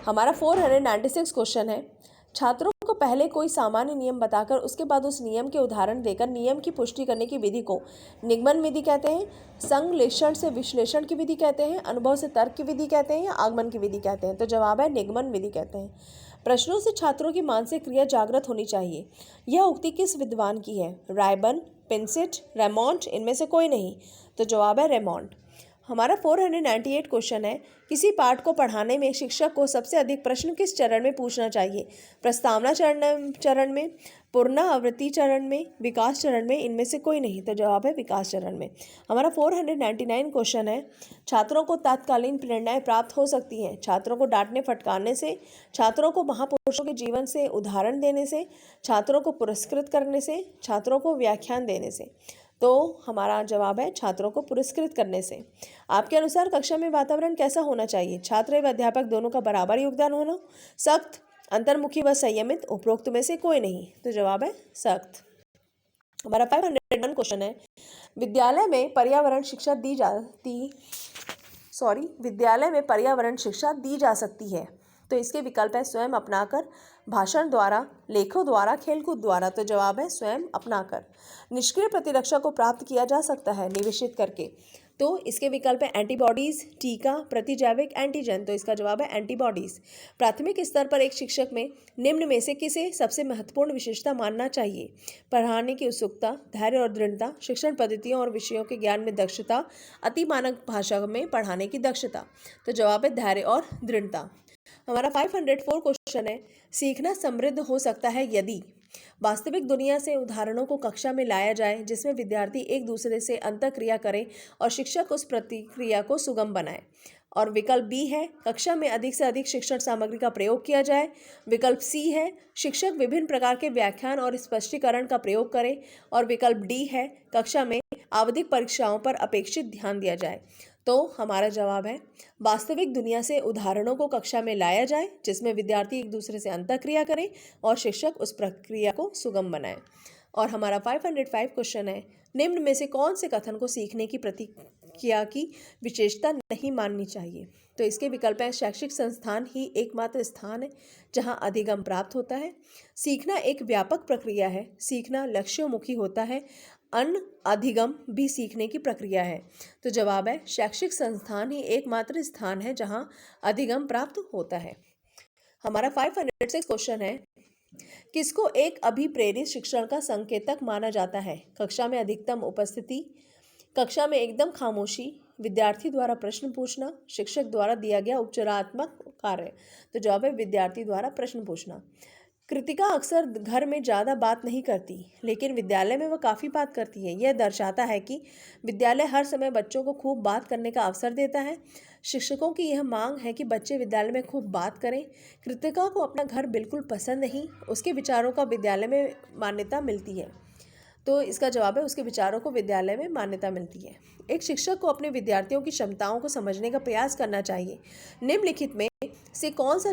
हमारा 496 क्वेश्चन है, छात्रों को पहले कोई सामान्य नियम बताकर उसके बाद उस नियम के उदाहरण देकर नियम की पुष्टि करने की विधि को निगमन विधि कहते हैं, संश्लेषण से विश्लेषण की विधि कहते हैं, अनुभव से तर्क की विधि कहते हैं या आगमन की विधि कहते हैं। तो जवाब है निगमन विधि कहते हैं। प्रश्नों से छात्रों की मानसिक क्रिया जागृत होनी चाहिए। यह उक्ति किस विद्वान की है? रायबन, पिंसिट, रेमॉन्ट, इनमें से कोई नहीं। तो जवाब है रेमॉन्ट। हमारा 498 क्वेश्चन है, किसी पाठ को पढ़ाने में शिक्षक को सबसे अधिक प्रश्न किस चरण में पूछना चाहिए? प्रस्तावना चरण में, पुनरावृत्ति चरण में, विकास चरण में, इनमें से कोई नहीं। तो जवाब है विकास चरण में। हमारा 499 क्वेश्चन है, छात्रों को तात्कालीन प्रेरणाएं प्राप्त हो सकती हैं छात्रों को डांटने फटकारने से, छात्रों को महापुरुषों के जीवन से उदाहरण देने से, छात्रों को पुरस्कृत करने से, छात्रों को व्याख्यान देने से। तो हमारा जवाब है छात्रों को पुरस्कृत करने से। आपके अनुसार कक्षा में वातावरण कैसा होना चाहिए? छात्र एवं अध्यापक दोनों का बराबर योगदान होना, सख्त, अंतर्मुखी व संयमित, उपरोक्त में से कोई नहीं। तो जवाब है सख्त। हमारा 501 क्वेश्चन है, विद्यालय में पर्यावरण शिक्षा दी जा सकती है। तो इसके विकल्प है स्वयं अपनाकर, भाषण द्वारा, लेखों द्वारा, खेलकूद द्वारा। तो जवाब है स्वयं अपनाकर। निष्क्रिय प्रतिरक्षा को प्राप्त किया जा सकता है निवेशित करके। तो इसके विकल्प है एंटीबॉडीज, टीका, प्रतिजैविक, एंटीजन। तो इसका जवाब है एंटीबॉडीज। प्राथमिक स्तर पर एक शिक्षक में निम्न में से किसे सबसे महत्वपूर्ण विशेषता मानना चाहिए? पढ़ाने की उत्सुकता, धैर्य और दृढ़ता, शिक्षण पद्धतियों और विषयों के ज्ञान में दक्षता, अति मानक भाषा में पढ़ाने की दक्षता। तो जवाब है धैर्य और दृढ़ता। हमारा 504 क्वेश्चन है, सीखना समृद्ध हो सकता है यदि वास्तविक दुनिया से उदाहरणों को कक्षा में लाया जाए जिसमें विद्यार्थी एक दूसरे से अंतःक्रिया करें और शिक्षक उस प्रतिक्रिया को सुगम बनाए। और विकल्प बी है, कक्षा में अधिक से अधिक शिक्षण सामग्री का प्रयोग किया जाए। विकल्प सी है, शिक्षक विभिन्न प्रकार के व्याख्यान और स्पष्टीकरण का प्रयोग करें। और विकल्प डी है, कक्षा में आवधिक परीक्षाओं पर अपेक्षित ध्यान दिया जाए। तो हमारा जवाब है वास्तविक दुनिया से उदाहरणों को कक्षा में लाया जाए जिसमें विद्यार्थी एक दूसरे से अंतःक्रिया करें और शिक्षक उस प्रक्रिया को सुगम बनाए। और हमारा 505 क्वेश्चन है, निम्न में से कौन से कथन को सीखने की प्रतिक्रिया की विशेषता नहीं माननी चाहिए? तो इसके विकल्प हैं शैक्षिक संस्थान ही एकमात्र स्थान है जहां अधिगम प्राप्त होता है, सीखना एक व्यापक प्रक्रिया है, सीखना लक्ष्योन्मुखी होता है, अधिगम भी सीखने की प्रक्रिया है। तो जवाब है शैक्षिक संस्थान ही एकमात्र स्थान है जहां अधिगम प्राप्त होता है। हमारा 506 क्वेश्चन है, किसको एक अभिप्रेरित शिक्षण का संकेतक माना जाता है? कक्षा में अधिकतम उपस्थिति, कक्षा में एकदम खामोशी, विद्यार्थी द्वारा प्रश्न पूछना, शिक्षक द्वारा दिया गया उपचारात्मक कार्य। तो जवाब है विद्यार्थी द्वारा प्रश्न पूछना। कृतिका अक्सर घर में ज़्यादा बात नहीं करती लेकिन विद्यालय में वह काफ़ी बात करती है। यह दर्शाता है कि विद्यालय हर समय बच्चों को खूब बात करने का अवसर देता है। शिक्षकों की यह मांग है कि बच्चे विद्यालय में खूब बात करें। कृतिका को अपना घर बिल्कुल पसंद नहीं, उसके विचारों का विद्यालय में मान्यता मिलती है। तो इसका जवाब है उसके विचारों को विद्यालय में मान्यता मिलती है। एक शिक्षक को अपने विद्यार्थियों की क्षमताओं को समझने का प्रयास करना चाहिए। निम्नलिखित में से कौन सा